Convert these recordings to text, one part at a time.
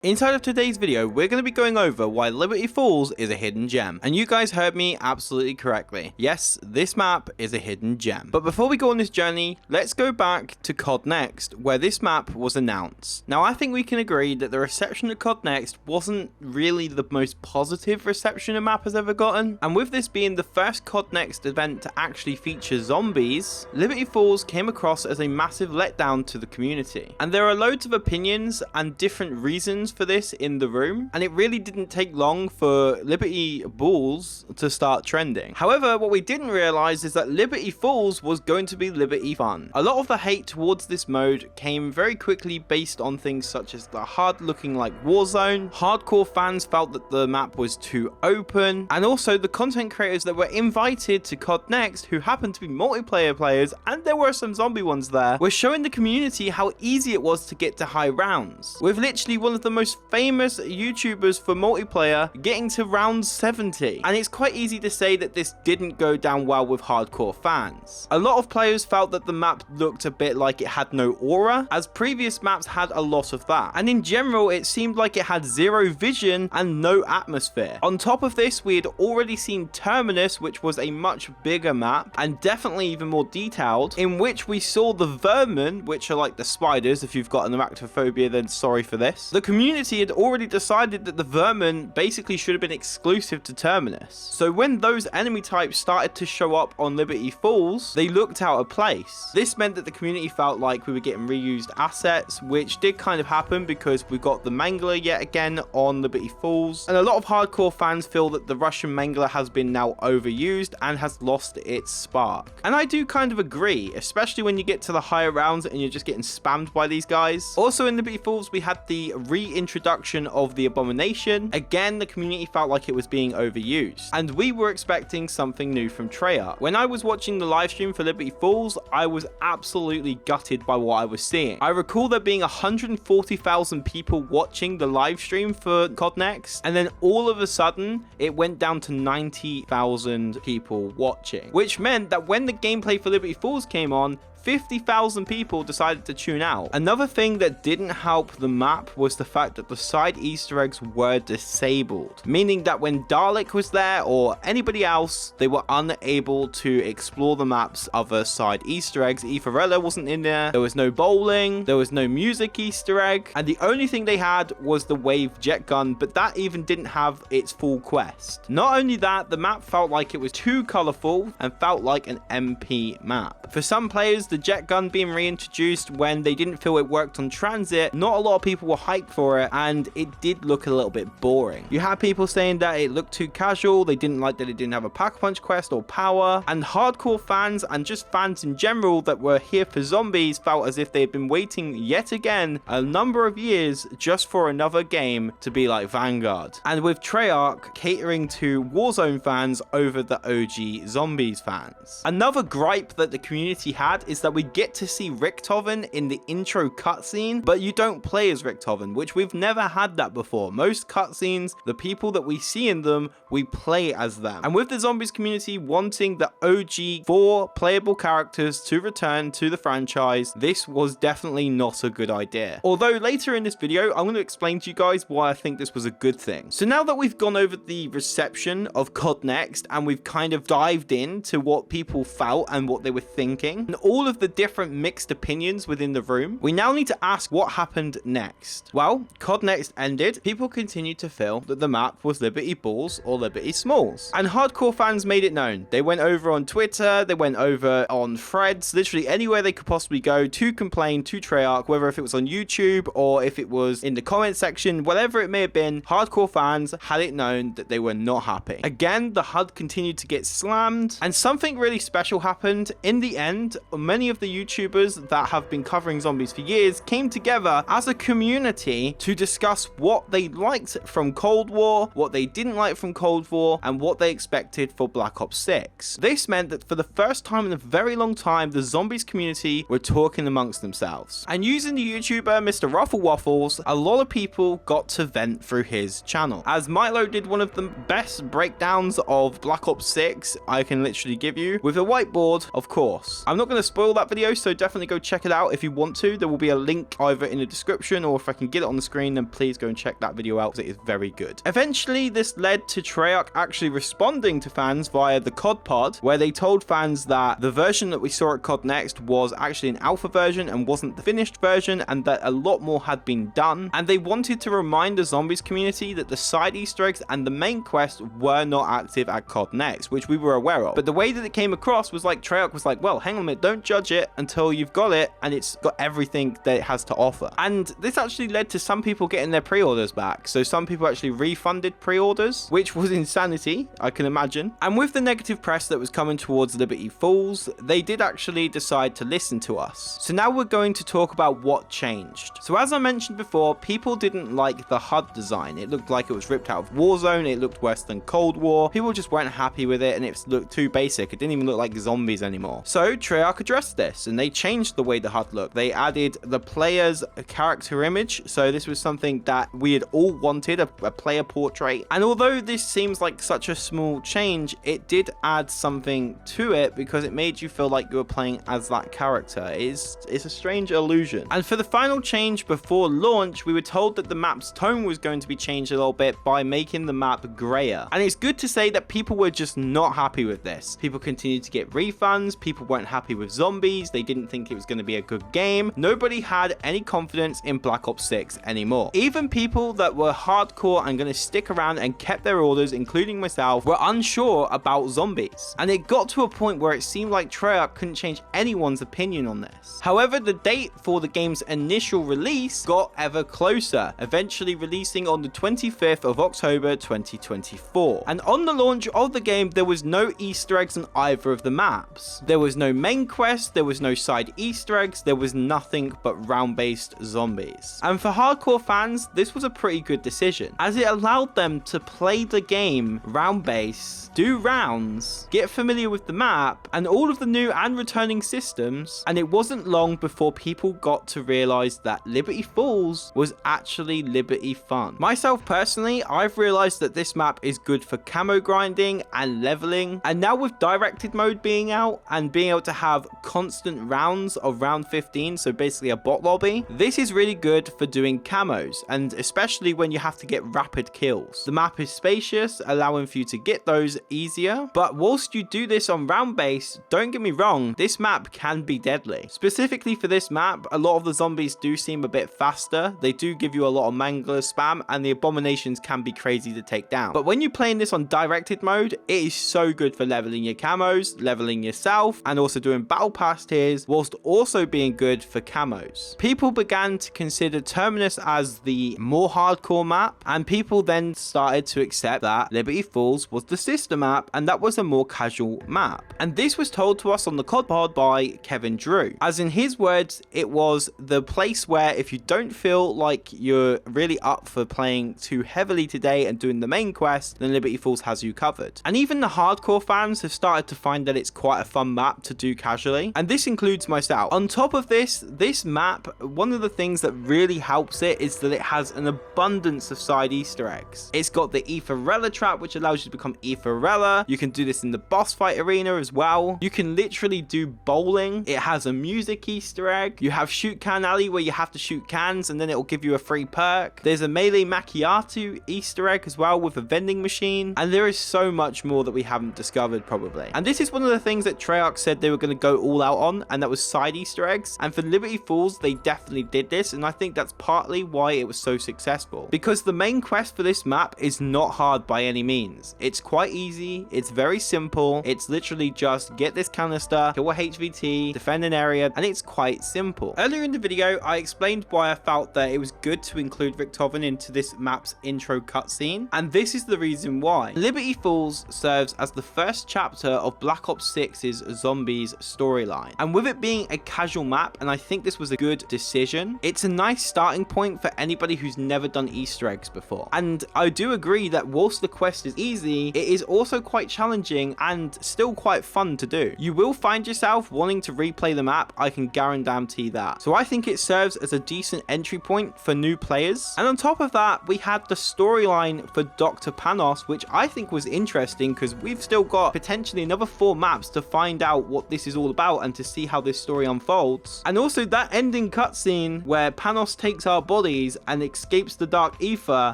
Inside of today's video, we're going to be going over why Liberty Falls is a hidden gem. And you guys heard me absolutely correctly. Yes, this map is a hidden gem. But before we go on this journey, let's go back to COD Next, where this map was announced. Now, I think we can agree that the reception of COD Next wasn't really the most positive reception a map has ever gotten. And with this being the first COD Next event to actually feature zombies, Liberty Falls came across as a massive letdown to the community. And there are loads of opinions and different reasons for this in the room, and it really didn't take long for Liberty Balls to start trending. However, what we didn't realize is that Liberty Falls was going to be Liberty Fun. A lot of the hate towards this mode came very quickly based on things such as the hard looking like Warzone. Hardcore fans felt that the map was too open, and also the content creators that were invited to COD Next, who happened to be multiplayer players, and there were some zombie ones there, were showing the community how easy it was to get to high rounds, with literally one of the most famous YouTubers for multiplayer getting to round 70. And it's quite easy to say that this didn't go down well with hardcore fans. A lot of players felt that the map looked a bit like it had no aura, as previous maps had a lot of that. And in general, it seemed like it had zero vision and no atmosphere. On top of this, we had already seen Terminus, which was a much bigger map and definitely even more detailed, in which we saw the Vermin, which are like the spiders. If you've got an arachnophobia, then sorry for this. The community had already decided that the Vermin basically should have been exclusive to Terminus. So when those enemy types started to show up on Liberty Falls, they looked out of place. This meant that the community felt like we were getting reused assets, which did kind of happen because we got the Mangler yet again on Liberty Falls. And a lot of hardcore fans feel that the Russian Mangler has been now overused and has lost its spark. And I do kind of agree, especially when you get to the higher rounds and you're just getting spammed by these guys. Also in Liberty Falls, we had the reintroduction of the Abomination. Again, the community felt like it was being overused, and we were expecting something new from Treyarch. When I was watching the live stream for Liberty Falls, I was absolutely gutted by what I was seeing. I recall there being 140,000 people watching the live stream for COD Next, and then all of a sudden it went down to 90,000 people watching, which meant that when the gameplay for Liberty Falls came on, 50,000 people decided to tune out. Another thing that didn't help the map was the fact that the side Easter eggs were disabled, meaning that when Dalek was there or anybody else, they were unable to explore the map's other side Easter eggs. Efarella wasn't in there was no bowling, there was no music Easter egg, and the only thing they had was the wave jet gun, but that even didn't have its full quest. Not only that, the map felt like it was too colorful and felt like an MP map. For some players, the jet gun being reintroduced when they didn't feel it worked on transit, not a lot of people were hyped for it, and it did look a little bit boring. You had people saying that it looked too casual, they didn't like that it didn't have a pack-a-punch quest or power, and hardcore fans and just fans in general that were here for zombies felt as if they had been waiting yet again a number of years just for another game to be like Vanguard. And with Treyarch catering to Warzone fans over the OG Zombies fans. Another gripe that the community had is that we get to see Richthofen in the intro cutscene, but you don't play as Richthofen, which we've never had that before. Most cutscenes, the people that we see in them, we play as them. And with the zombies community wanting the OG 4 playable characters to return to the franchise, this was definitely not a good idea. Although later in this video, I'm going to explain to you guys why I think this was a good thing. So now that we've gone over the reception of COD Next and we've kind of dived into what people felt and what they were thinking, and all of the different mixed opinions within the room, we now need to ask what happened next. Well, COD Next ended, people continued to feel that the map was Liberty Balls or Liberty Smalls, and hardcore fans made it known. They went over on Twitter, they went over on threads, literally anywhere they could possibly go to complain to Treyarch, whether if it was on YouTube or if it was in the comment section, whatever it may have been, hardcore fans had it known that they were not happy. Again, the HUD continued to get slammed, and something really special happened. In the end, many of the YouTubers that have been covering zombies for years came together as a community to discuss what they liked from Cold War, what they didn't like from Cold War, and what they expected for Black Ops 6. This meant that for the first time in a very long time, the zombies community were talking amongst themselves. And using the YouTuber MrROFLWAFFLES, a lot of people got to vent through his channel. As Milo did one of the best breakdowns of Black Ops 6 I can literally give you, with a whiteboard, of course. I'm not going to spoil saw that video, so definitely go check it out if you want to. There will be a link either in the description, or if I can get it on the screen, then please go and check that video out because it is very good. Eventually, this led to Treyarch actually responding to fans via the COD pod, where they told fans that the version that we saw at COD Next was actually an alpha version and wasn't the finished version, and that a lot more had been done. And they wanted to remind the zombies community that the side Easter eggs and the main quest were not active at COD Next, which we were aware of. But the way that it came across was like Treyarch was like, well, hang on a minute, don't judge it until you've got it and it's got everything that it has to offer. And this actually led to some people getting their pre-orders back. So some people actually refunded pre-orders, which was insanity, I can imagine. And with the negative press that was coming towards Liberty Falls, they did actually decide to listen to us. So now we're going to talk about what changed. So as I mentioned before, people didn't like the HUD design. It looked like it was ripped out of Warzone. It looked worse than Cold War. People just weren't happy with it, and it looked too basic. It didn't even look like zombies anymore. So Treyarch addressed this, and they changed the way the HUD looked. They added the player's character image. So this was something that we had all wanted, a player portrait. And although this seems like such a small change, it did add something to it because it made you feel like you were playing as that character. It's a strange illusion. And for the final change before launch, we were told that the map's tone was going to be changed a little bit by making the map grayer. And it's good to say that people were just not happy with this. People continued to get refunds. People weren't happy with zombies. They didn't think it was going to be a good game. Nobody had any confidence in Black Ops 6 anymore. Even people that were hardcore and going to stick around and kept their orders, including myself, were unsure about zombies. And it got to a point where it seemed like Treyarch couldn't change anyone's opinion on this. However, the date for the game's initial release got ever closer, eventually releasing on the 25th of October 2024. And on the launch of the game, there was no Easter eggs on either of the maps. There was no main quest, there was no side Easter eggs, there was nothing but round-based zombies. And for hardcore fans, this was a pretty good decision, as it allowed them to play the game round-based, do rounds, get familiar with the map, and all of the new and returning systems, and it wasn't long before people got to realize that Liberty Falls was actually Liberty fun. Myself personally, I've realized that this map is good for camo grinding and leveling, and now with directed mode being out and being able to have constant rounds of round 15, so basically a bot lobby, this is really good for doing camos, and especially when you have to get rapid kills. The map is spacious, allowing for you to get those easier, but whilst you do this on round base, don't get me wrong, this map can be deadly. Specifically for this map, a lot of the zombies do seem a bit faster. They do give you a lot of mangler spam, and the abominations can be crazy to take down. But when you're playing this on directed mode, it is so good for leveling your camos, leveling yourself, and also doing battle pass tiers, whilst also being good for camos. People began to consider Terminus as the more hardcore map, and people then started to accept that Liberty Falls was the sister map, and that was a more casual map. And this was told to us on the COD pod by Kevin Drew, as in his words, it was the place where if you don't feel like you're really up for playing too heavily today and doing the main quest, then Liberty Falls has you covered. And even the hardcore fans have started to find that it's quite a fun map to do casually, and this includes myself. On top of this map, one of the things that really helps it is that it has an abundance of side Easter eggs. It's got the Etherella trap, which allows you to become Etherella. You can do this in the boss fight arena as well. You can literally do bowling. It has a music Easter egg. You have shoot can alley, where you have to shoot cans and then it will give you a free perk. There's a melee macchiato Easter egg as well with a vending machine, and there is so much more that we haven't discovered probably. And this is one of the things that Treyarch said they were going to go all out on, and that was side Easter eggs. And for Liberty Falls, they definitely did this, and I think that's partly why it was so successful, because the main quest for this map is not hard by any means. It's quite easy, it's very simple, it's literally just get this canister, kill a HVT, defend an area, and it's quite simple. Earlier in the video, I explained why I felt that it was good to include Richtofen into this map's intro cutscene, and this is the reason why. Liberty Falls serves as the first chapter of Black Ops 6's Zombies storyline, and with it being a casual map, and I think this was a good decision, it's a nice starting point for anybody who's never done Easter eggs before. And I do agree that whilst the quest is easy, it is also quite challenging and still quite fun to do. You will find yourself wanting to replay the map, I can guarantee that. So I think it serves as a decent entry point for new players. And on top of that, we had the storyline for Dr. Panos, which I think was interesting because we've still got potentially another 4 maps to find out what this is all about out and to see how this story unfolds. And also that ending cutscene where Panos takes our bodies and escapes the dark ether,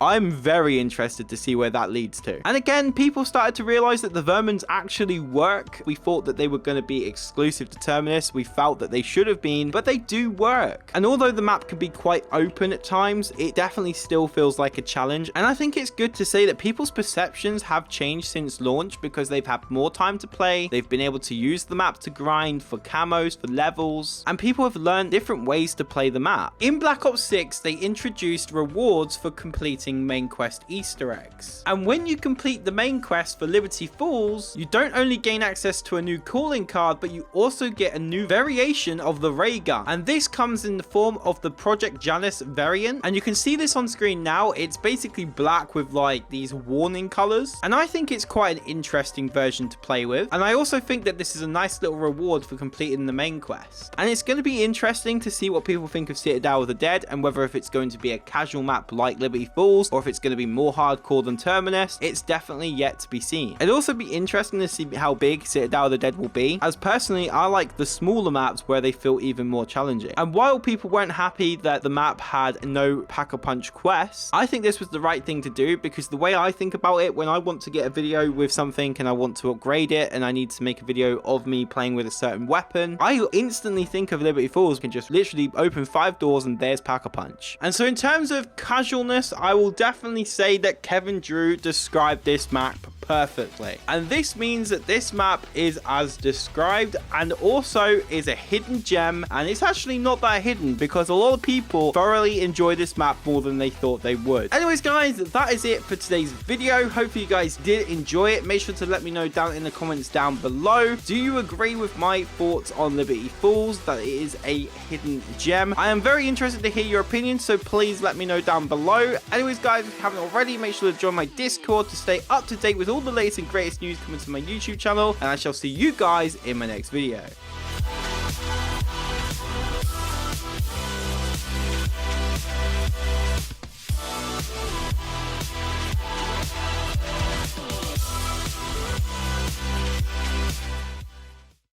I'm very interested to see where that leads to. And again, people started to realize that the Vermins actually work. We thought that they were going to be exclusive to Terminus. We felt that they should have been, but they do work. And although the map can be quite open at times, it definitely still feels like a challenge. And I think it's good to say that people's perceptions have changed since launch because they've had more time to play. They've been able to use the map to grind for camos, for levels, and people have learned different ways to play the map. In Black Ops 6, they introduced rewards for completing main quest Easter eggs. And when you complete the main quest for Liberty Falls, you don't only gain access to a new calling card, but you also get a new variation of the ray gun. And this comes in the form of the Project Janus variant. And you can see this on screen now. It's basically black with like these warning colors. And I think it's quite an interesting version to play with. And I also think that this is a nice little reward for completing the main quest. And it's going to be interesting to see what people think of Citadel of the Dead and whether if it's going to be a casual map like Liberty Falls or if it's going to be more hardcore than Terminus. It's definitely yet to be seen. It'd also be interesting to see how big Citadel of the Dead will be, as personally I like the smaller maps where they feel even more challenging. And while people weren't happy that the map had no Pack-a-Punch quests, I think this was the right thing to do, because the way I think about it, when I want to get a video with something and I want to upgrade it and I need to make a video of me playing with a certain weapon, I instantly think of Liberty Falls. Can just literally open 5 doors and there's Pack-a-Punch. And so in terms of casualness, I will definitely say that Kevin Drew described this map perfectly. And this means that this map is as described and also is a hidden gem, and it's actually not that hidden because a lot of people thoroughly enjoy this map more than they thought they would. Anyways guys, that is it for today's video. Hopefully you guys did enjoy it. Make sure to let me know down in the comments down below. Do you agree with my thoughts on Liberty Falls, that it is a hidden gem? I am very interested to hear your opinion, so please let me know down below. Anyways guys, if you haven't already, make sure to join my Discord to stay up to date with all the latest and greatest news coming to my YouTube channel, and I shall see you guys in my next video.